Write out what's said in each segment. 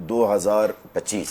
2025,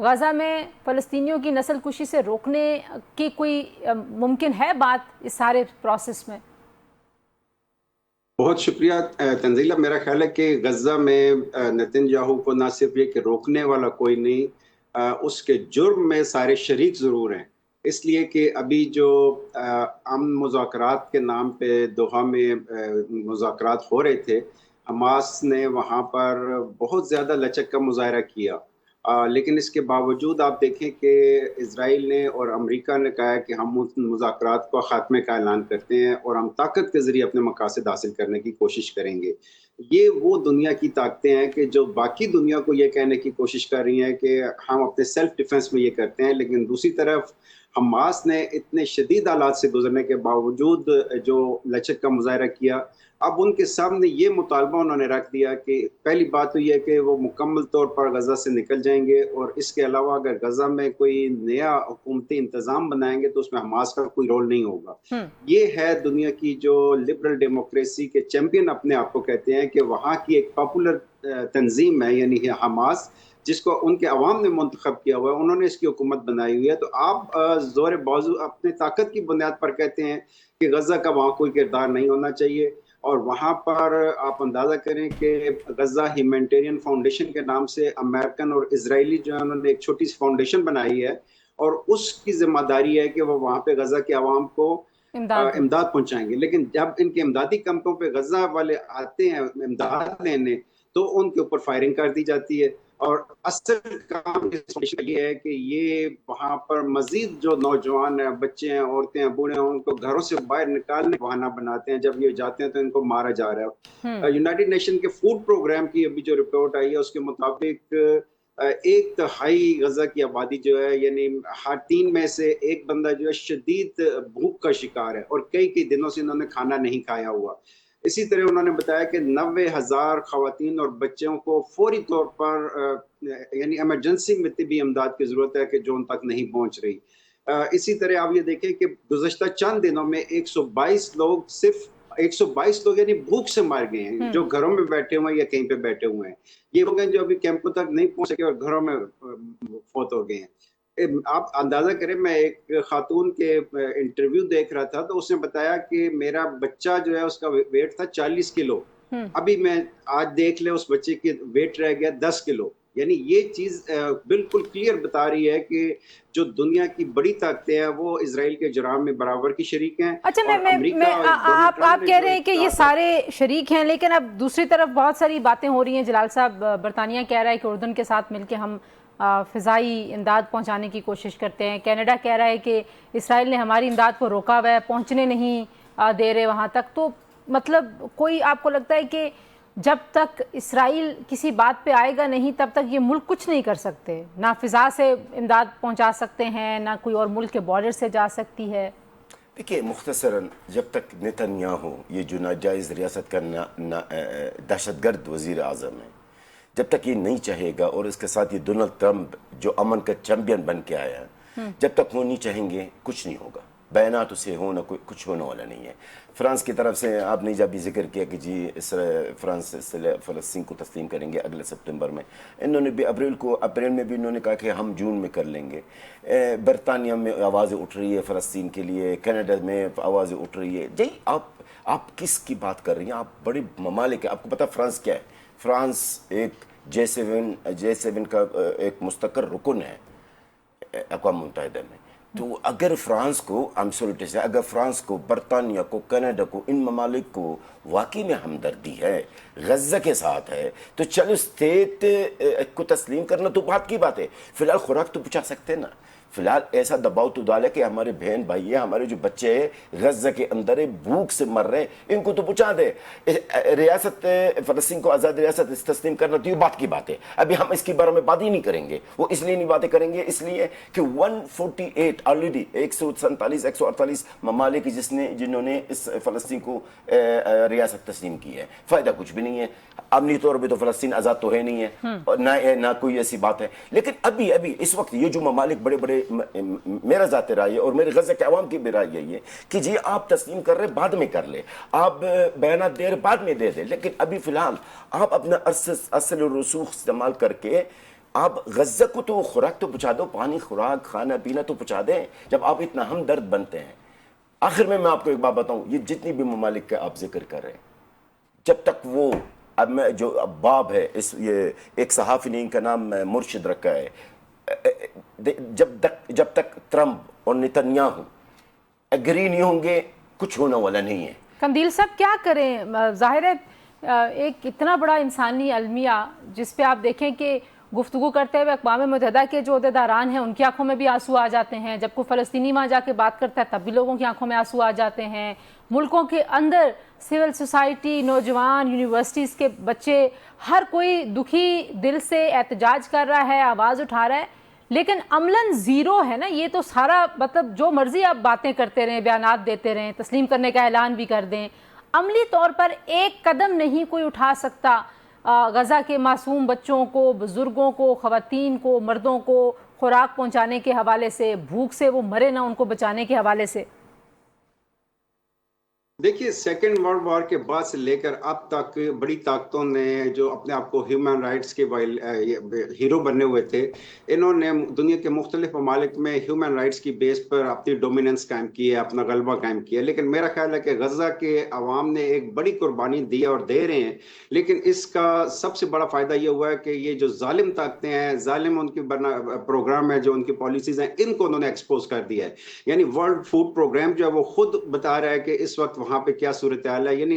غزہ میں فلسطینیوں کی نسل کشی سے روکنے کی کوئی ممکن ہے بات اس سارے پروسیس میں؟ بہت شکریہ تنزیلہ. میرا خیال ہے کہ غزہ میں نتن یاہو کو نہ صرف یہ کہ روکنے والا کوئی نہیں، اس کے جرم میں سارے شریک ضرور ہیں. اس لیے کہ ابھی جو امن مذاکرات کے نام پہ دوحہ میں مذاکرات ہو رہے تھے، حماس نے وہاں پر بہت زیادہ لچک کا مظاہرہ کیا، لیکن اس کے باوجود آپ دیکھیں کہ اسرائیل نے اور امریکہ نے کہا ہے کہ ہم مذاکرات کو خاتمے کا اعلان کرتے ہیں اور ہم طاقت کے ذریعے اپنے مقاصد حاصل کرنے کی کوشش کریں گے. یہ وہ دنیا کی طاقتیں ہیں کہ جو باقی دنیا کو یہ کہنے کی کوشش کر رہی ہیں کہ ہم اپنے سیلف ڈیفنس میں یہ کرتے ہیں، لیکن دوسری طرف حماس نے اتنے شدید حالات سے گزرنے کے باوجود جو لچک کا مظاہرہ کیا، اب ان کے سامنے یہ مطالبہ انہوں نے رکھ دیا کہ پہلی بات تو یہ کہ وہ مکمل طور پر غزہ سے نکل جائیں گے، اور اس کے علاوہ اگر غزہ میں کوئی نیا حکومتی انتظام بنائیں گے تو اس میں حماس کا کوئی رول نہیں ہوگا. یہ ہے دنیا کی جو لبرل ڈیموکریسی کے چیمپئن اپنے آپ کو کہتے ہیں کہ وہاں کی ایک پاپولر تنظیم ہے یعنی حماس، جس کو ان کے عوام نے منتخب کیا ہوا ہے، انہوں نے اس کی حکومت بنائی ہوئی ہے. تو آپ زور بازو اپنے طاقت کی بنیاد پر کہتے ہیں کہ غزہ کا وہاں کوئی کردار نہیں ہونا چاہیے، اور وہاں پر آپ اندازہ کریں کہ غزہ ہیومینٹیرین فاؤنڈیشن کے نام سے امریکن اور اسرائیلی جو ہے انہوں نے ایک چھوٹی سی فاؤنڈیشن بنائی ہے، اور اس کی ذمہ داری ہے کہ وہ وہاں پہ غزہ کے عوام کو امداد پہنچائیں گے. لیکن جب ان کے امدادی کیمپوں پہ غزہ والے آتے ہیں امداد لینے تو ان کے اوپر فائرنگ کر دی جاتی ہے. اور اصل کام یہ ہے کہ یہ وہاں پر مزید جو نوجوان ہیں، بچے ہیں، عورتیں ہیں، بوڑھے ہیں، ان کو گھروں سے باہر نکالنے بہانہ بناتے ہیں. جب یہ جاتے ہیں تو ان کو مارا جا رہا ہے. یونائٹڈ نیشن کے فوڈ پروگرام کی ابھی جو رپورٹ آئی ہے اس کے مطابق 1/3 غزہ کی آبادی جو ہے، یعنی ہر 3 میں سے 1 بندہ جو ہے شدید بھوک کا شکار ہے، اور کئی دنوں سے انہوں نے کھانا نہیں کھایا ہوا. اسی طرح انہوں نے بتایا کہ 90,000 خواتین اور بچوں کو فوری طور پر یعنی ایمرجنسی میں طبی امداد کی ضرورت ہے کہ جو ان تک نہیں پہنچ رہی. اسی طرح آپ یہ دیکھیں کہ گزشتہ چند دنوں میں 122 لوگ، صرف 122 لوگ یعنی بھوک سے مار گئے ہیں، جو گھروں میں بیٹھے ہوئے ہیں یا کہیں پہ بیٹھے ہوئے ہیں. یہ لوگ ہیں جو ابھی کیمپوں تک نہیں پہنچ سکے اور گھروں میں فوت ہو گئے ہیں. آپ اندازہ کریں، میں ایک خاتون کے انٹرویو دیکھ رہا تھا تو اس نے بتایا کہ میرا بچہ جو ہے اس کا ویٹ تھا 40 کلو، ابھی میں آج دیکھ لے اس بچے کی ویٹ رہ گیا 10 کلو. یعنی یہ چیز بالکل کلیئر بتا رہی ہے کہ جو دنیا کی بڑی طاقتیں ہیں وہ اسرائیل کے جرائم میں برابر کی شریک ہیں. اچھا، آپ کہہ رہے ہیں کہ یہ سارے شریک ہیں، لیکن اب دوسری طرف بہت ساری باتیں ہو رہی ہیں. جلال صاحب، برطانیہ کہہ رہا ہے کہ اردن کے ساتھ مل کے ہم فضائی امداد پہنچانے کی کوشش کرتے ہیں. کینیڈا کہہ رہا ہے کہ اسرائیل نے ہماری امداد کو روکا ہوا ہے، پہنچنے نہیں دے رہے وہاں تک. تو مطلب کوئی آپ کو لگتا ہے کہ جب تک اسرائیل کسی بات پہ آئے گا نہیں تب تک یہ ملک کچھ نہیں کر سکتے؟ نہ فضا سے امداد پہنچا سکتے ہیں، نہ کوئی اور ملک کے بارڈر سے جا سکتی ہے. دیکھیے مختصراً، جب تک نتنیاہو یہ جو ناجائز ریاست کا دہشت گرد وزیر اعظم ہے، جب تک یہ نہیں چاہے گا، اور اس کے ساتھ یہ ڈونلڈ ٹرمپ جو امن کا چیمپئن بن کے آیا ہے، جب تک وہ نہیں چاہیں گے کچھ نہیں ہوگا. بیانات اسے ہونا کچھ ہونے والا نہیں ہے. فرانس کی طرف سے آپ نے جب ذکر کیا کہ جی فرانس فلسطین کو تسلیم کریں گے اگلے سپتمبر میں، انہوں نے بھی اپریل میں بھی انہوں نے کہا کہ ہم جون میں کر لیں گے. برطانیہ میں آوازیں اٹھ رہی ہے فلسطین کے لیے، کینیڈا میں آوازیں اٹھ رہی ہے. جی آپ کس کی بات کر رہی ہیں؟ آپ بڑے ممالک ہیں. آپ کو پتہ فرانس کیا ہے؟ فرانس ایک J7 کا ایک مستقر رکن ہے اقوام متحدہ میں. تو اگر فرانس کو اگر فرانس کو، برطانیہ کو، کینیڈا کو، ان ممالک کو واقعی میں ہمدردی ہے، غزہ کے ساتھ ہے، تو چلو اسٹیٹ کو تسلیم کرنا تو بات کی بات ہے. فی الحال خوراک تو پہنچا سکتے ہیں نا. فی الحال ایسا دباؤ تو ڈالے کہ ہمارے بہن بھائی ہیں، ہمارے جو بچے ہیں غزہ کے اندر بھوک سے مر رہے ہیں، ان کو تو پہنچا دے. ریاست فلسطین کو آزاد ریاست تسلیم کرنا تو یہ بات کی بات ہے. ابھی ہم اس کے بارے میں بات ہی نہیں کریں گے. وہ اس لیے نہیں باتیں کریں گے اس لیے کہ 148 آلریڈی 148 ممالک جنہوں نے اس فلسطین کو ریاست تسلیم کی ہے. فائدہ کچھ بھی نہیں ہے. امنی طور پہ تو فلسطین آزاد تو ہے نہیں ہے، نہ کوئی ایسی بات ہے. لیکن ابھی اس وقت یہ جو ممالک بڑے بڑے، میرا ذاتی رائے اور میرے غزہ کے عوام کی بھی رائے یہی ہے کہ جی آپ تسلیم کر رہے بعد میں کر لے، آپ بیانات دے رہے بعد میں دے دیں، لیکن ابھی فی الحال آپ اپنا اصل و رسوخ استعمال کر کے آپ غزہ کو تو خوراک تو پہنچا دو, پانی, خوراک, کھانا پینا تو پہنچا دیں جب آپ اتنا ہمدرد بنتے ہیں. آخر میں آپ کو ایک بات بتاؤں, یہ جتنی بھی ممالک کا آپ ذکر کر رہے ہیں, جب تک وہ اب میں جو باب ہے یہ ایک صحافی نے ان کا نام مرشد رکھا ہے, جب تک ٹرمپ اور نتنیاہو ایگری نہیں ہوں گے کچھ ہونے والا نہیں ہے. قندیل صاحب کیا کریں؟ ظاہر ہے ایک اتنا بڑا انسانی المیہ جس پہ آپ دیکھیں کہ گفتگو کرتے ہوئے اقوام متحدہ کے جو عہدیداران ہیں ان کی آنکھوں میں بھی آنسو آ جاتے ہیں, جب کوئی فلسطینی وہاں جا کے بات کرتا ہے تب بھی لوگوں کی آنکھوں میں آنسو آ جاتے ہیں. ملکوں کے اندر سول سوسائٹی, نوجوان, یونیورسٹیز کے بچے, ہر کوئی دکھی دل سے احتجاج کر رہا ہے, آواز اٹھا رہا ہے, لیکن عملاً زیرو ہے نا. یہ تو سارا مطلب جو مرضی آپ باتیں کرتے رہیں, بیانات دیتے رہیں, تسلیم کرنے کا اعلان بھی کر دیں, عملی طور پر ایک قدم نہیں کوئی اٹھا سکتا غزہ کے معصوم بچوں کو, بزرگوں کو, خواتین کو, مردوں کو خوراک پہنچانے کے حوالے سے, بھوک سے وہ مرے نہ ان کو بچانے کے حوالے سے. دیکھیے سیکنڈ ورلڈ وار کے بعد سے لے کر اب تک بڑی طاقتوں نے جو اپنے آپ کو ہیومن رائٹس کے ہیرو بنے ہوئے تھے, انہوں نے دنیا کے مختلف ممالک میں ہیومن رائٹس کی بیس پر اپنی ڈومیننس قائم کی ہے, اپنا غلبہ قائم کیا ہے. لیکن میرا خیال ہے کہ غزہ کے عوام نے ایک بڑی قربانی دی اور دے رہے ہیں, لیکن اس کا سب سے بڑا فائدہ یہ ہوا ہے کہ یہ جو ظالم طاقتیں ہیں, ظالم ان کی پروگرام ہے, جو ان کی پالیسیز ہیں, ان کو انہوں نے ایکسپوز کر دیا ہے. یعنی ورلڈ فوڈ پروگرام جو ہے وہ خود بتا رہا ہے کہ اس وقت وہاں پہ کیا صورتحال ہے. یعنی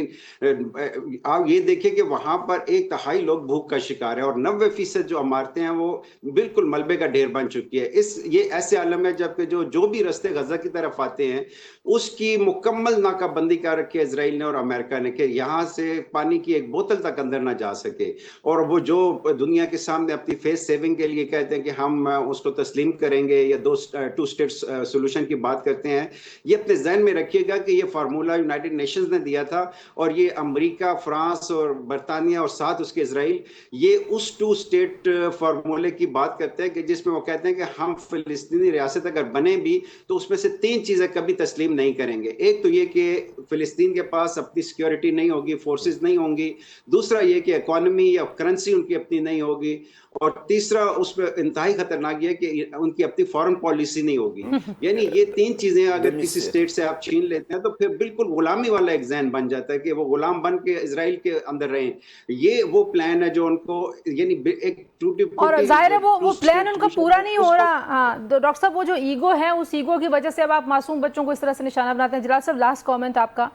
آپ یہ دیکھیں کہ وہاں پر 1/3 لوگ بھوک کا شکار ہے اور 90% جو عمارتیں ہیں وہ بالکل ملبے کا ڈھیر بن چکی ہے. یہ ایسے عالم ہے جبکہ جو بھی رستے غزہ کی طرف آتے ہیں اس کی مکمل ناکہ بندی کر رکھی ہے اسرائیل نے اور امریکہ نے کہ یہاں سے پانی کی ایک بوتل تک اندر نہ جا سکے. اور وہ جو دنیا کے سامنے اپنی فیس سیونگ کے لیے کہتے ہیں کہ ہم اس کو تسلیم کریں گے یا 2 اسٹیٹ سولوشن کی بات کرتے ہیں, یہ اپنے ذہن میں رکھیے گا کہ یہ فارمولا یونائٹڈ نیشنز نے دیا تھا اور یہ امریکہ, فرانس اور برطانیہ اور ساتھ اس کے اسرائیل, یہ اس 2 اسٹیٹ فارمولے کی بات کرتے ہیں کہ جس میں وہ کہتے ہیں کہ ہم فلسطینی ریاست اگر بنے بھی تو اس میں سے 3 چیزیں کبھی تسلیم نہیں کریں گے. ایک تو یہ کہ فلسطین کے پاس اپنی سیکیورٹی نہیں ہوگی, فورسز نہیں ہوں گی. دوسرا یہ کہ اکانومی یا کرنسی ان کی اپنی نہیں ہوگی. اور تیسرا اس میں انتہائی خطرناک یہ کہ ان کی اپنی فارن پالیسی نہیں ہوگی. یعنی یہ 3 چیزیں اگر کسی اسٹیٹ سے آپ چھین لیتے ہیں تو پھر بالکل غلامی والا ایک ذہن بن جاتا ہے کہ وہ غلام بن کے اسرائیل کے اندر رہیں. یہ وہ پلان ہے جو ان کو یعنی ایک ٹوٹی اور ظاہر ہے وہ پلان ان کا پورا نہیں ہو رہا. ڈاکٹر صاحب وہ جو ایگو ہے, اس ایگو کی وجہ سے اب آپ معصوم بچوں کو اس طرح سے نشانہ بناتے ہیں. جلال صاحب لاسٹ کامنٹ آپ کا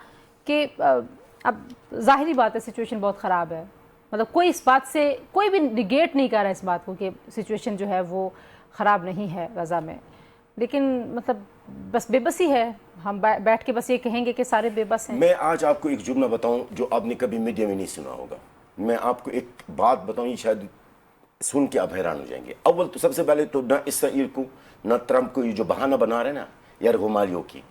کہ اب ظاہری بات ہے سچویشن بہت خراب ہے, مطلب کوئی اس بات سے کوئی بھی نگیٹ نہیں کر رہا اس بات کو کہ سچویشن جو ہے وہ خراب نہیں ہے غزہ میں, لیکن مطلب بس بے بسی ہے. ہم بیٹھ کے بس یہ کہیں گے کہ سارے بے بس ہیں. میں آج آپ کو ایک جملہ بتاؤں جو آپ نے کبھی میڈیا میں نہیں سنا ہوگا. میں آپ کو ایک بات بتاؤں, یہ شاید سن کے آپ حیران ہو جائیں گے. اول تو سب سے پہلے تو نہ اسرائیل کو نہ ٹرمپ کو یہ جو بہانہ بنا رہے ہیں نا یرغمالیوں کی,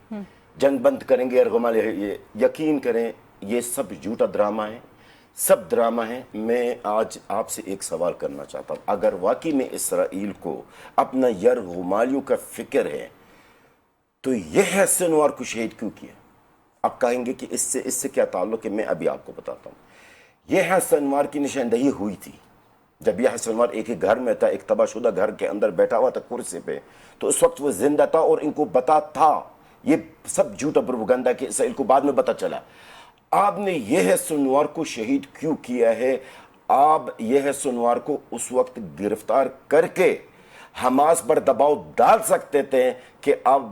جنگ بند کریں گے یرغمالی, یہ یقین کریں یہ سب جھوٹا ڈرامہ ہے, سب ڈرامہ ہیں. میں آج آپ سے ایک سوال کرنا چاہتا ہوں, اگر واقعی میں اسرائیل کو اپنا یرغمالیوں کا فکر ہے تو یہ ہے سنوار کو شہید کیوں کیا؟ آپ کہیں گے کہ اس سے کیا تعلق ہے. میں ابھی آپ کو بتاتا ہوں. یہ ہے سنوار کی نشاندہی ہوئی تھی جب یہ سنوار ایک ہی گھر میں تھا, ایک تباہ شدہ گھر کے اندر بیٹھا ہوا تھا کرسی پہ, تو اس وقت وہ زندہ تھا اور ان کو پتا تھا. یہ سب جھوٹا پروپیگنڈا کہ اسرائیل کو بعد میں پتا چلا. آپ نے یہ ہے سنوار کو شہید کیوں کیا ہے؟ آپ یہ ہے سنوار کو اس وقت گرفتار کر کے حماس پر دباؤ ڈال سکتے تھے کہ اب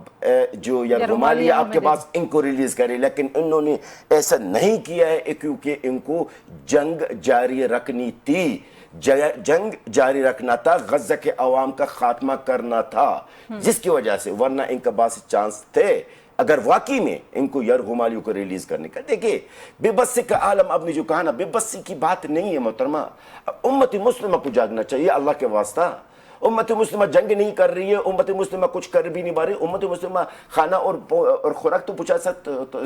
جو یرغمالی آپ کے پاس ان کو ریلیز کرے, لیکن انہوں نے ایسا نہیں کیا ہے کیونکہ ان کو جنگ جاری رکھنی تھی. جنگ جاری رکھنا تھا, غزہ کے عوام کا خاتمہ کرنا تھا, جس کی وجہ سے, ورنہ ان کا باس چانس تھے اگر واقعی میں ان کو یرغمالیوں کو ریلیز کرنے کا. دیکھیں بے بسی کا عالم, آپ نے جو کہا نا, بے بسی کی بات نہیں ہے محترمہ. امت مسلمہ کو جاگنا چاہیے اللہ کے واسطہ. امت مسلمہ جنگ نہیں کر رہی ہے, امت مسلمہ کچھ کر بھی نہیں پا رہی. امت مسلمہ کھانا اور خوراک تو پہنچا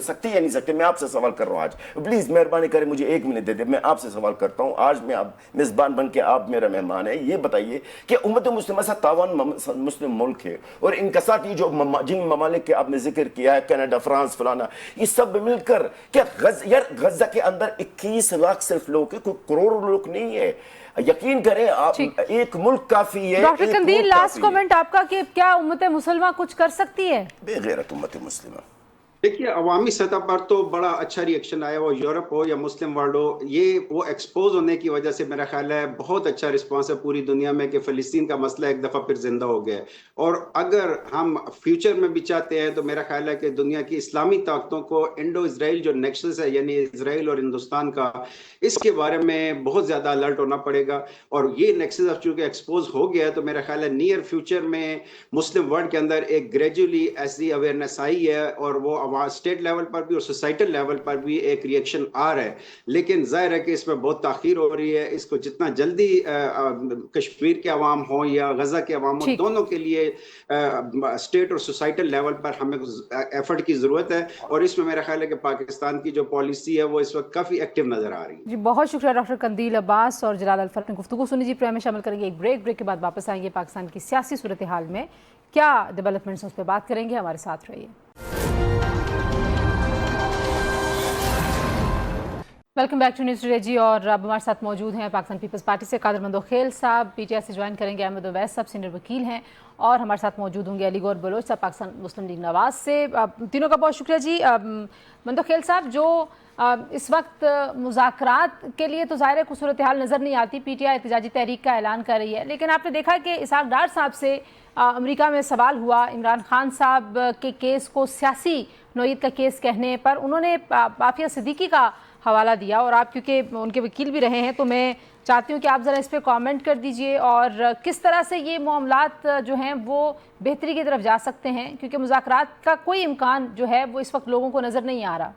سکتی یا نہیں سکتی. میں آپ سے سوال کر رہا ہوں آج, پلیز مہربانی کریں مجھے 1 منٹ دے دیں. میں آپ سے سوال کرتا ہوں آج, میں آپ میزبان بن کے آپ میرا مہمان ہے, یہ بتائیے کہ امت مسلمہ سے تاوان مسلم ملک ہے اور ان کے ساتھ یہ جو جن ممالک کے آپ نے ذکر کیا ہے, کینیڈا, فرانس, فلانا, یہ سب مل کر کیا غزہ کے اندر 21 لاکھ صرف لوگ ہیں, کوئی کروڑ لوگ نہیں ہے. یقین کریں آپ، ایک ملک کافی ہے. ڈاکٹر قندیل، لاسٹ کامنٹ آپ کا کہ کیا امت مسلمہ کچھ کر سکتی ہے؟ بے غیرت امت مسلمہ. دیکھیے عوامی سطح پر تو بڑا اچھا ری ایکشن آیا، وہ یورپ ہو یا مسلم ورلڈ ہو، یہ وہ ایکسپوز ہونے کی وجہ سے میرا خیال ہے بہت اچھا رسپانس ہے پوری دنیا میں کہ فلسطین کا مسئلہ ایک دفعہ پھر زندہ ہو گیا ہے. اور اگر ہم فیوچر میں بھی چاہتے ہیں تو میرا خیال ہے کہ دنیا کی اسلامی طاقتوں کو انڈو اسرائیل جو نیکسس ہے، یعنی اسرائیل اور ہندوستان کا، اس کے بارے میں بہت زیادہ الرٹ ہونا پڑے گا. اور یہ نیکسس اب چونکہ ایکسپوز ہو گیا ہے تو میرا خیال ہے نیئر فیوچر میں مسلم ورلڈ کے اندر ایک گریجولی ایسی اویئرنیس آئی ہے، اور وہ اسٹیٹ لیول پر بھی اور سوسائٹل لیول پر بھی ایک ری ایکشن آ رہا ہے. لیکن ظاہر ہے کہ اس میں بہت تاخیر ہو رہی ہے. اس کو جتنا جلدی کشمیر کے عوام ہوں یا غزہ کے عوام ہوں، دونوں کے لیے اسٹیٹ اور سوسائٹل لیول پر ہمیں ایفرٹ کی ضرورت ہے. اور اس میں میرا خیال ہے کہ پاکستان کی جو پالیسی ہے وہ اس وقت کافی ایکٹیو نظر آ رہی ہے. جی بہت شکریہ ڈاکٹر قندیل عباس اور جلال الفرق نے گفتگو سنی. جی پروگرام میں شامل کریں گے ایک بریک کے بعد واپس آئیں گے. پاکستان کی سیاسی صورتحال میں کیا ڈیولپمنٹس اس پہ بات کریں گے. ہمارے ساتھ رہیے. Welcome back to News Today. جی اور اب ہمارے ساتھ موجود ہیں پاکستان پیپلز پارٹی سے قادر مندوخیل صاحب، پی ٹی آئی سے جوائن کریں گے احمد اویس صاحب سینئر وکیل ہیں، اور ہمارے ساتھ موجود ہوں گے علی گور بلوچ صاحب پاکستان مسلم لیگ نواز سے. تینوں کا بہت شکریہ. جی مندوخیل صاحب، جو اس وقت مذاکرات کے لیے تو ظاہر ہے کوئی صورتحال نظر نہیں آتی، پی ٹی آئی احتجاجی تحریک کا اعلان کر رہی ہے، لیکن آپ نے دیکھا کہ اسحاق ڈار صاحب سے امریکہ میں سوال ہوا عمران خان صاحب کے کیس کو سیاسی نوعیت کا کیس کہنے پر، انہوں نے عافیہ صدیقی کا حوالہ دیا، اور آپ کیونکہ ان کے وکیل بھی رہے ہیں تو میں چاہتی ہوں کہ آپ ذرا اس پہ کامنٹ کر دیجئے، اور کس طرح سے یہ معاملات جو ہیں وہ بہتری کی طرف جا سکتے ہیں، کیونکہ مذاکرات کا کوئی امکان جو ہے وہ اس وقت لوگوں کو نظر نہیں آ رہا.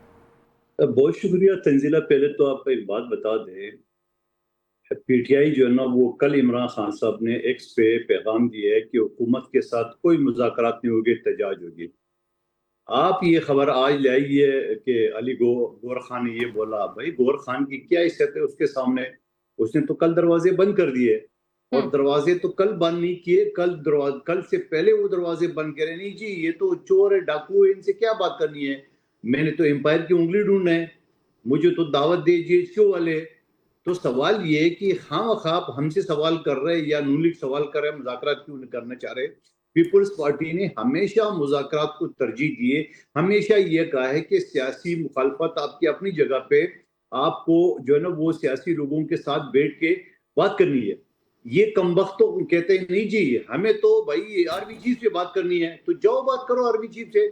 بہت شکریہ تنزیلہ. پہلے تو آپ ایک بات بتا دیں، پی ٹی آئی جو ہے نا وہ کل عمران خان صاحب نے ایکس پہ پیغام دیا ہے کہ حکومت کے ساتھ کوئی مذاکرات نہیں ہوگی، احتجاج ہوگی. آپ یہ خبر آج لے آئیے کہ علی گور خان نے یہ بولا. بھائی گور خان کی کیا حیثیت ہے اس کے سامنے؟ اس نے تو کل دروازے بند کر دیے، اور دروازے تو کل بند نہیں کیے، کل سے پہلے وہ دروازے بند کرے. نہیں جی یہ تو چور ہے، ڈاکو ہے، ان سے کیا بات کرنی ہے، میں نے تو امپائر کی انگلی ڈھونڈنا ہے، مجھے تو دعوت دے جی ایچ کیو والے. تو سوال یہ کہ آپ ہم سے سوال کر رہے یا نون لیگ سوال کر رہے، مذاکرات کیوں نہیں کرنا چاہ رہے؟ پیپلز پارٹی نے ہمیشہ مذاکرات کو ترجیح دیے، ہمیشہ یہ کہا ہے کہ سیاسی مخالفت آپ کی اپنی جگہ پہ، آپ کو جو ہے نا وہ سیاسی لوگوں کے ساتھ بیٹھ کے بات کرنی ہے. یہ کمبخت تو کہتے ہیں نہیں جی ہمیں تو بھائی آرمی چیف سے بات کرنی ہے، تو جاؤ بات کرو آرمی چیف سے.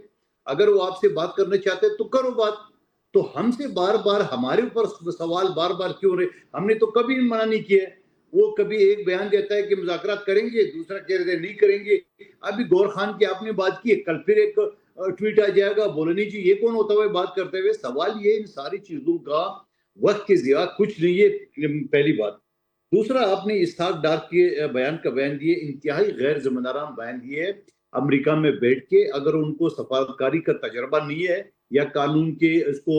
اگر وہ آپ سے بات کرنا چاہتے تو کرو بات. تو ہم سے بار بار ہمارے اوپر سوال بار بار کیوں رہے؟ ہم نے تو کبھی منع نہیں کیا. وہ کبھی ایک بیان دیتا ہے کہ مذاکرات کریں گے، دوسرا کہہ رہے نہیں کریں گے. ابھی گور خان کی آپ نے بات کی، کل پھر ایک ٹویٹ آ جائے گا، بولے نہیں جی یہ کون ہوتا ہے بات کرتے ہوئے. سوال یہ ان ساری چیزوں کا وقت کے ضیاع کچھ نہیں ہے، پہلی بات. دوسرا آپ نے اسحاق ڈار کے بیان کا بیان دیے، انتہائی غیر ذمہ دارانہ بیان دیے. امریکہ میں بیٹھ کے اگر ان کو سفارتکاری کا تجربہ نہیں ہے یا قانون کے اس کو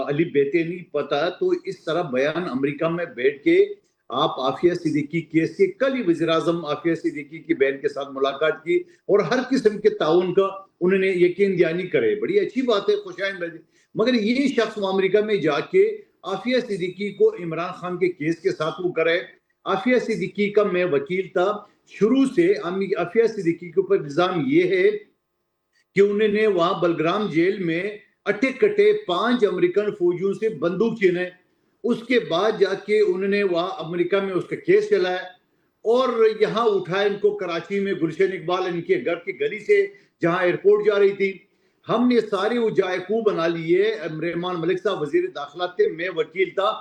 علی بیتے نہیں پتا، تو اس طرح بیان امریکہ میں بیٹھ کے آپ عافیہ صدیقی کیس کے، کل ہی وزیر اعظم عافیہ صدیقی کی بہن کے ساتھ ملاقات کی اور ہر قسم کے تعاون کا انہوں نے یقین دہانی کرے. بڑی اچھی بات ہے، خوش آئند. مگر یہ شخص وہ امریکہ میں جا کے عافیہ صدیقی کو عمران خان کے کیس کے ساتھ وہ کرے. عافیہ صدیقی کا میں وکیل تھا، شروع سے عافیہ صدیقی کے اوپر الزام یہ ہے کہ انہوں نے وہاں بلگرام جیل میں اٹے کٹے 5 امریکن فوجیوں سے بندوق چھینے. اس کے بعد جا کے انہوں نے وہاں امریکہ میں اس کا کیس چلایا اور یہاں اٹھایا ان کو کراچی میں گلشن اقبال ان کے گھر کی گلی سے جہاں ایئرپورٹ جا رہی تھی. ہم نے سارے وہ جائقو بنا لیے. رحمان ملک صاحب وزیر داخلہ تھے، میں وکیل تھا.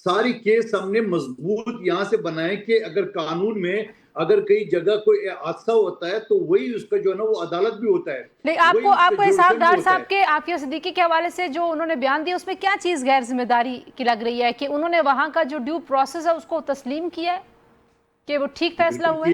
ساری کیس ہم نے مضبوط یہاں سے بنائے کہ اگر قانون میں اگر کئی جگہ کوئی حادثہ ہوتا ہے تو وہی اس کا جو ہے نا وہ عدالت بھی ہوتا ہے. لیکن آپ کو اسحاق ڈار صاحب کے عافیہ صدیقی کے حوالے سے جو انہوں نے بیان دیا اس میں کیا چیز غیر ذمہ داری کی لگ رہی ہے کہ انہوں نے وہاں کا جو ڈیو پروسیس ہے اس کو تسلیم کیا ہے کہ وہ ٹھیک فیصلہ ہوئے؟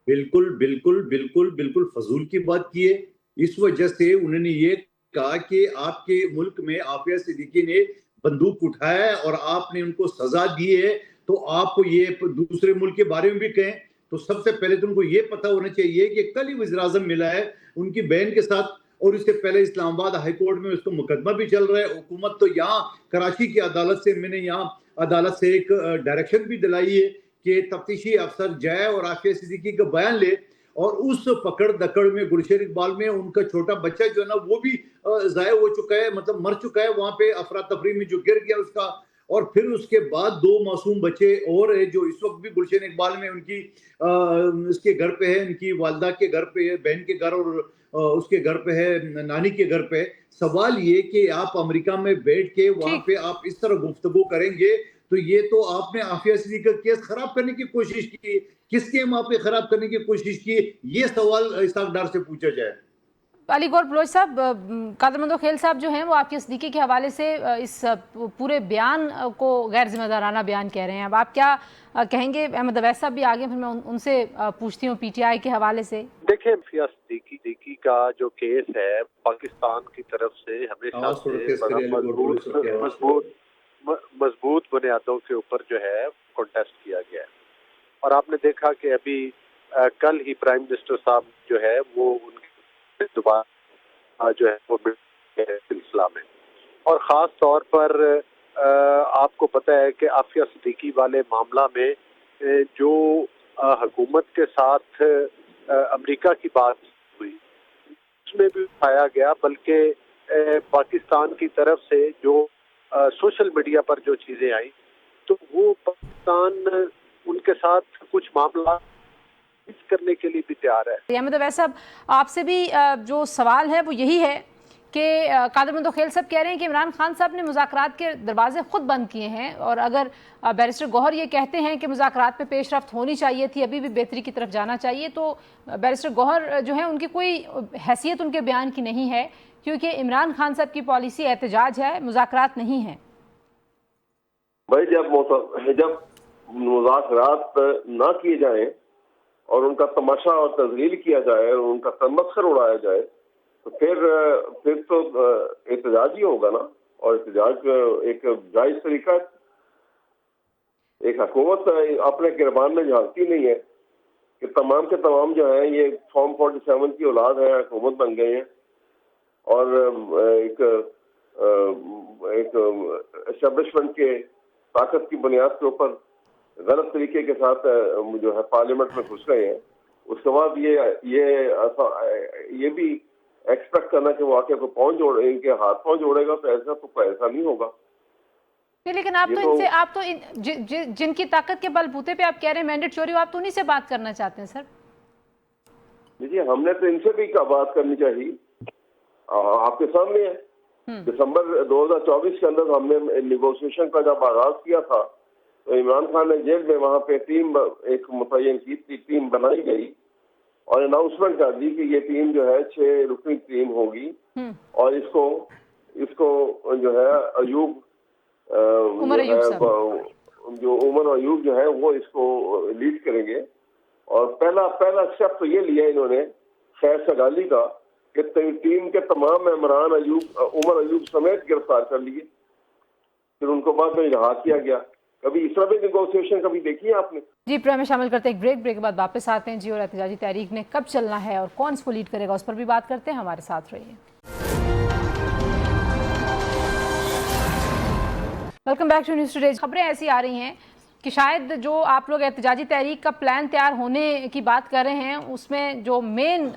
بالکل بالکل بالکل بالکل فضول کی بات کی ہے. اس وجہ سے انہوں نے یہ کہا کہ آپ کے ملک میں عافیہ صدیقی نے بندوق اٹھایا ہے اور آپ نے ان کو سزا دی ہے، تو آپ کو یہ دوسرے ملک کے بارے میں بھی کہیں. تو سب سے پہلے تو ان کو یہ پتہ ہونا چاہیے کہ کل ہی وزیر اعظم ملا ہے ان کی بہن کے ساتھ، اور اس سے پہلے اسلام آباد ہائی کورٹ میں اس کو مقدمہ بھی چل رہا ہے. حکومت تو یہاں کراچی کی عدالت سے میں نے یہاں عدالت سے ایک ڈائریکشن بھی دلائی ہے کہ تفتیشی افسر جائے اور عافیہ صدیقی کا بیان لے، اور اس پکڑ دکڑ میں گلشن اقبال میں ان کا چھوٹا بچہ جو ہے نا وہ بھی ضائع ہو چکا ہے، مطلب مر چکا ہے وہاں پہ افراتفری میں جو گر گیا اس کا، اور پھر اس کے بعد 2 معصوم بچے اور ہیں جو اس وقت بھی گلشن اقبال میں ان کی اس کے گھر پہ ہے، ان کی والدہ کے گھر پہ ہے، بہن کے گھر اور اس کے گھر پہ ہے، نانی کے گھر پہ. سوال یہ کہ آپ امریکہ میں بیٹھ کے وہاں پہ آپ اس طرح گفتگو کریں گے تو یہ تو آپ نے عافیہ صدیقی کا کیس خراب کرنے کی کوشش کی، کس کے آپ نے خراب کرنے کی کوشش کی، یہ سوال اسحاق ڈار سے پوچھا جائے. علی گور بلوچ صاحب، قادر مندوخیل صاحب جو ہیں وہ عافیہ صدیقی کے حوالے سے اس پورے بیان کو غیر ذمہ دارانہ بیان کہہ رہے ہیں. اب آپ کیا کہیں گے؟ احمد اویس صاحب بھی آگے، پھر میں ان سے پوچھتی ہوں پی ٹی آئی کے حوالے سے. دیکھیں، عافیہ صدیقی کا جو کیس ہے پاکستان کی طرف سے ہمیشہ سے مضبوط بنیادوں کے اوپر جو ہے کنٹیسٹ کیا گیا ہے، اور آپ نے دیکھا کہ ابھی کل ہی پرائم منسٹر صاحب جو ہے وہ ان کے دوبارہ جو ہے وہ سلسلہ میں، اور خاص طور پر آپ کو پتہ ہے کہ عافیہ صدیقی والے معاملہ میں جو حکومت کے ساتھ امریکہ کی بات ہوئی اس میں بھی پایا گیا، بلکہ پاکستان کی طرف سے جو سوشل میڈیا پر جو چیزیں آئیں تو وہ پاکستان ان کے ساتھ کچھ معاملات کرنے کے لیے بھی تیار ہے. احمد اویس صاحب، آپ سے بھی جو سوال ہے وہ یہی ہے کہ قادر مندوخیل صاحب کہہ رہے ہیں کہ عمران خان صاحب نے مذاکرات کے دروازے خود بند کیے ہیں، اور اگر بیرسٹر گوہر یہ کہتے ہیں کہ مذاکرات پہ پیش رفت ہونی چاہیے تھی، ابھی بھی بہتری کی طرف جانا چاہیے، تو بیرسٹر گوہر جو ہیں ان کی کوئی حیثیت ان کے بیان کی نہیں ہے، کیونکہ عمران خان صاحب کی پالیسی احتجاج ہے، مذاکرات نہیں ہے. بھائی جب مذاکرات نہ کیے جائیں اور ان کا تماشا اور تذلیل کیا جائے اور ان کا تمسخر اڑایا جائے تو پھر تو احتجاج ہی ہوگا نا، اور احتجاج ایک جائز طریقہ ہے. ایک حکومت اپنے گربان میں جھانکتی نہیں ہے کہ تمام کے تمام جو ہیں یہ فارم 47 کی اولاد ہے، حکومت بن گئے ہیں، اور ایک اسٹیبلشمنٹ کے طاقت کی بنیاد کے اوپر غلط طریقے کے ساتھ جو ہے پارلیمنٹ میں گھس رہے ہیں. اس کے بعد یہ بھی ایکسپیکٹ کرنا کہ واقعہ کو ان کے ہاتھ پاؤں جوڑے گا، تو ایسا نہیں ہوگا. لیکن آپ تو جن کی طاقت کے بل بوتے پہ آپ کہہ رہے ہیں مینڈیٹ چوری ہو، آپ تو انہی سے بات کرنا چاہتے ہیں سر. جی، ہم نے تو ان سے بھی بات کرنی چاہیے، آپ کے سامنے ہے. دسمبر 2024 کے اندر ہم نے نیگوشیشن کا جب آغاز کیا تھا تو عمران خان نے جیل میں وہاں پہ ٹیم ایک متعین کی تھی، ٹیم بنائی گئی اور اناؤنسمنٹ کر دی کہ یہ ٹیم جو ہے 6 رکنی ٹیم ہوگی، اور اس کو جو ہے عمر ایوب جو ہے وہ اس کو لیڈ کریں گے. اور پہلا اسٹیپ تو یہ لیا انہوں نے خیر سگالی کا کہ ٹیم کے تمام ممبران عمر ایوب سمیت گرفتار کر لیے، پھر ان کو بعد میں رہا کیا گیا. کبھی اس طرح بھی نیگوشیشن کبھی دیکھی ہے آپ نے؟ جی، پروگرام میں شامل کرتے ہیں ایک بریک کے بعد واپس آتے ہیں جی، اور احتجاجی تحریک نے کب چلنا ہے اور کون اس کو لیڈ کرے گا اس پر بھی بات کرتے ہیں. ہمارے ساتھ رہیے. Welcome back to News Today. خبریں ایسی آ رہی ہیں کہ شاید جو آپ لوگ احتجاجی تحریک کا پلان تیار ہونے کی بات کر رہے ہیں اس میں جو مین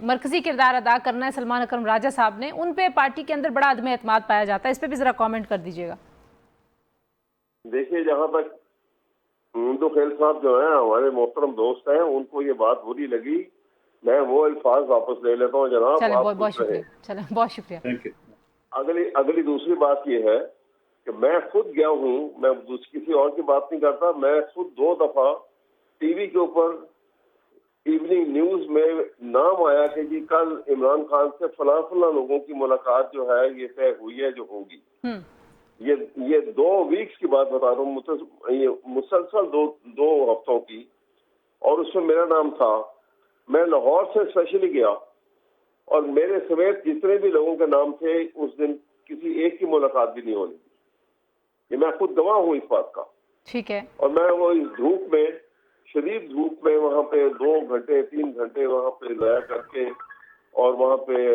مرکزی کردار ادا کرنا ہے سلمان اکرم راجہ صاحب نے، ان پہ پارٹی کے اندر بڑا عدم اعتماد پایا جاتا ہے. اس پہ بھی ذرا کامنٹ کر دیجیے گا. دیکھیے، جہاں تک مندوخیل صاحب جو ہیں ہمارے محترم دوست ہیں، ان کو یہ بات بری لگی، میں وہ الفاظ واپس لے لیتا ہوں جناب. بہت شکریہ. اگلی دوسری بات یہ ہے کہ میں خود گیا ہوں، میں کسی اور کی بات نہیں کرتا، میں خود 2 دفعہ ٹی وی کے اوپر ایوننگ نیوز میں نام آیا کہ جی کل عمران خان سے فلاں لوگوں کی ملاقات جو ہے یہ طے ہوئی ہے جو ہوگی. یہ 2 ویکس کی بات بتا رہا ہوں، یہ مسلسل 2 ہفتوں کی، اور اس میں میرا نام تھا. میں لاہور سے اسپیشلی گیا اور میرے سمیت جتنے بھی لوگوں کے نام تھے اس دن کسی ایک کی ملاقات بھی نہیں ہونی. یہ میں خود گواہ ہوں اس بات کا. ٹھیک ہے. اور میں وہ اس دھوپ میں، شدید دھوپ میں، وہاں پہ 2 گھنٹے 3 گھنٹے وہاں پہ ضائع کر کے، اور وہاں پہ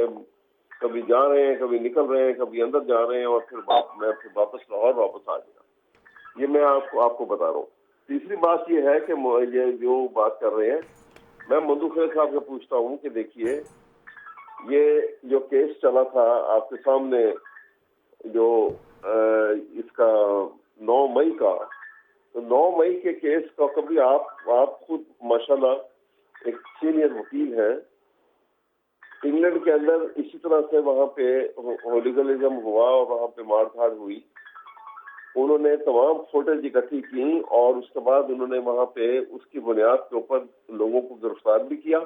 کبھی جا رہے ہیں، کبھی نکل رہے ہیں، کبھی اندر جا رہے ہیں، اور پھر میں واپس لاہور واپس آ گیا. یہ میں آپ کو بتا رہا ہوں. تیسری بات یہ ہے کہ یہ جو بات کر رہے ہیں، میں مندو خیل صاحب سے پوچھتا ہوں کہ دیکھیے یہ جو کیس چلا تھا آپ کے سامنے، جو اس کا 9 مئی کا، تو 9 مئی کے کیس کا کبھی آپ خود ماشاءاللہ ایک سینئر وکیل ہیں، انگلینڈ کے اندر اسی طرح سے وہاں پہ ہولیگلزم ہوا اور وہاں پہ مار دھاڑ ہوئی. انہوں نے تمام فوٹیج اکٹھی کی اور اس کے بعد انہوں نے وہاں پہ اس کی بنیاد کے اوپر لوگوں کو گرفتار بھی کیا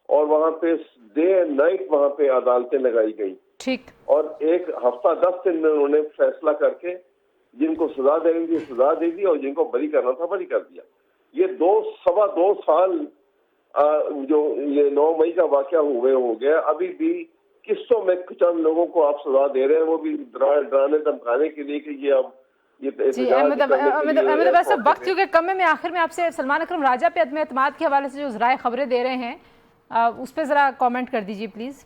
اور وہاں پہ ڈے اینڈ نائٹ وہاں پہ عدالتیں لگائی گئی. ٹھیک. اور ایک ہفتہ 10 دن میں انہوں نے فیصلہ کر کے جن کو سزا دینی تھی سزا دے دی اور جن کو بری کرنا تھا بری کر دیا. یہ 2 سال جو یہ 9 مئی کا واقعہ ہو گیا، ابھی بھی قصوں میں چند لوگوں کو آپ سزا دے رہے ہیں، وہ بھی ڈرانے دھمکانے کے لیے کہ یہ اب جی احمد عباس صاحب، وقت کیونکہ کم ہے، میں آخر میں آپ سے سلمان اکرم راجہ پہ عدم اعتماد کے حوالے سے جو ذرائع خبریں دے رہے ہیں اس پہ ذرا کامنٹ کر دیجیے پلیز.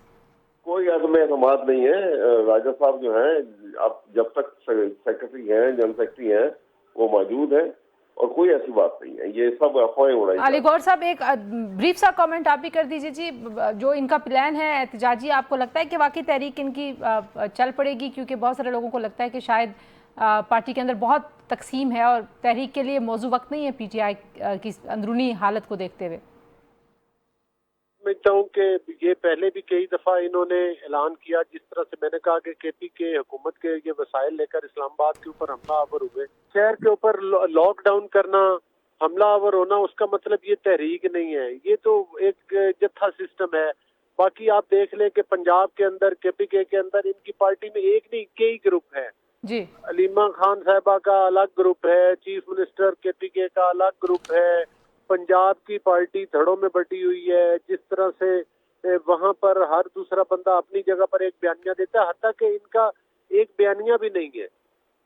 کوئی عدم اعتماد نہیں ہے. راجہ صاحب جو ہیں اب جب تک سیکرٹری ہیں، جنرل سیکرٹری ہیں، وہ موجود ہیں اور کوئی ایسی بات نہیں ہے. یہ سب افواہیں اڑائی. علی گور صاحب ایک بریف سا کامنٹ آپ بھی کر دیجیے جی. جو ان کا پلان ہے احتجاجی، آپ کو لگتا ہے کہ واقعی تحریک ان کی چل پڑے گی؟ کیونکہ بہت سارے لوگوں کو لگتا ہے کہ شاید پارٹی کے اندر بہت تقسیم ہے اور تحریک کے لیے موضوع وقت نہیں ہے پی ٹی آئی کی اندرونی حالت کو دیکھتے ہوئے. سمجھتا ہوں کہ یہ پہلے بھی کئی دفعہ انہوں نے اعلان کیا، جس طرح سے میں نے کہا کہ کے پی کے حکومت کے یہ وسائل لے کر اسلام آباد کے اوپر حملہ آور ہوئے. شہر کے اوپر لاک ڈاؤن کرنا، حملہ آور ہونا، اس کا مطلب یہ تحریک نہیں ہے، یہ تو ایک جتھا سسٹم ہے. باقی آپ دیکھ لیں کہ پنجاب کے اندر کے پی کے اندر ان کی پارٹی میں ایک نہیں کئی گروپ ہیں. جی، علیمہ خان صاحبہ کا الگ گروپ ہے، چیف منسٹر کے پی کے کا الگ گروپ ہے، پنجاب کی پارٹی دھڑوں میں بٹی ہوئی ہے. جس طرح سے وہاں پر ہر دوسرا بندہ اپنی جگہ پر ایک بیانیہ دیتا ہے، حتیٰ کہ ان کا ایک بیانیہ بھی نہیں ہے،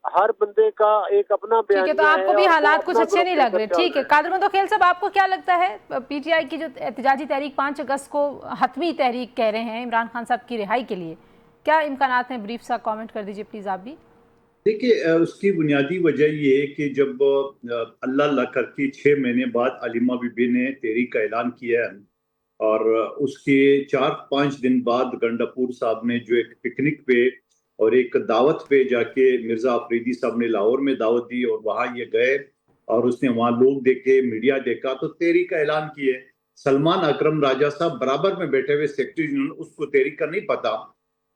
ہر بندے کا ایک اپنا بیانیہ ہے. ٹھیک ہے، تو آپ کو بھی حالات کچھ اچھے نہیں لگ رہے. ٹھیک ہے، قادر مندو خیل صاحب، آپ کو کیا لگتا ہے پی ٹی آئی کی جو احتجاجی تحریک 5 اگست کو حتمی تحریک کہہ رہے ہیں عمران خان صاحب کی رہائی کے لیے، کیا امکانات ہیں؟ بریف سا کامنٹ کر دیجیے پلیز آپ بھی. دیکھیے، اس کی بنیادی وجہ یہ ہے کہ جب اللہ کر کے 6 مہینے بعد علیمہ بی بی نے تحریک کا اعلان کیا ہے اور اس کے 4-5 دن بعد گنڈاپور صاحب نے جو ایک پکنک پہ اور ایک دعوت پہ جا کے مرزا آفریدی صاحب نے لاہور میں دعوت دی اور وہاں یہ گئے اور اس نے وہاں لوگ دیکھے، میڈیا دیکھا، تو تحریک کا اعلان کیے. سلمان اکرم راجہ صاحب برابر میں بیٹھے ہوئے سیکرٹری جنرل، اس کو تحریک کا نہیں پتا.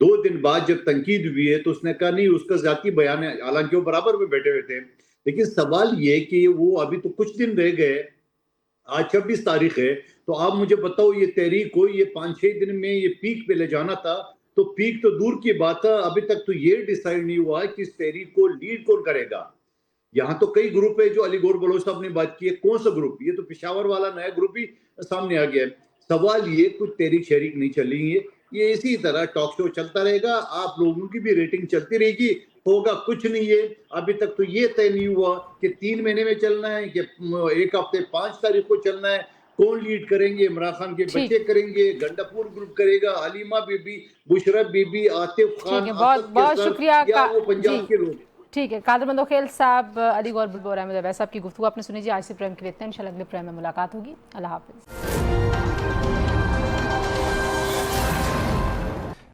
2 دن بعد جب تنقید ہوئی ہے تو اس نے کہا نہیں اس کا ذاتی بیان ہے، حالانکہ وہ برابر میں بیٹھے ہوئے تھے. لیکن سوال یہ کہ وہ ابھی تو کچھ دن رہ گئے، آج 26 تاریخ ہے، تو آپ مجھے بتاؤ یہ تحریک کو یہ 5-6 دن میں یہ پیک پہ لے جانا تھا، تو پیک تو دور کی بات ہے، ابھی تک تو یہ ڈیسائیڈ نہیں ہوا کہ اس تحریک کو لیڈ کون کرے گا. یہاں تو کئی گروپ ہے جو علی گور بلوچ صاحب نے بات کی ہے، کون سا گروپ؟ یہ تو پشاور والا نیا گروپ ہی سامنے آ گیا ہے. سوال یہ کچھ تحریک شریک نہیں چلیں گے، یہ اسی طرح ٹاک شو چلتا رہے گا، آپ لوگوں کی بھی ریٹنگ چلتی رہے گی، ہوگا کچھ نہیں ہے. ابھی تک تو یہ طے نہیں ہوا کہ 3 مہینے میں چلنا ہے کہ 1 ہفتے 5 تاریخ کو چلنا ہے. کون لیڈ کریں گے؟ عمران خان کے بچے کریں گے، گنڈاپور گروپ کرے گا، علیمہ بی بی، بشرا بی بی، عاطف خان، بہت شکریہ یا وہ پنجاب کے لوگ. ٹھیک ہے، قادر مندو خیل صاحب، علی گور بلبل اور احمد عباس صاحب کی گفتگو آپ نے سنی جی. آج سے پروگرام کے لیے انشاءاللہ اگلے پروگرام میں ملاقات ہوگی. اللہ حافظ.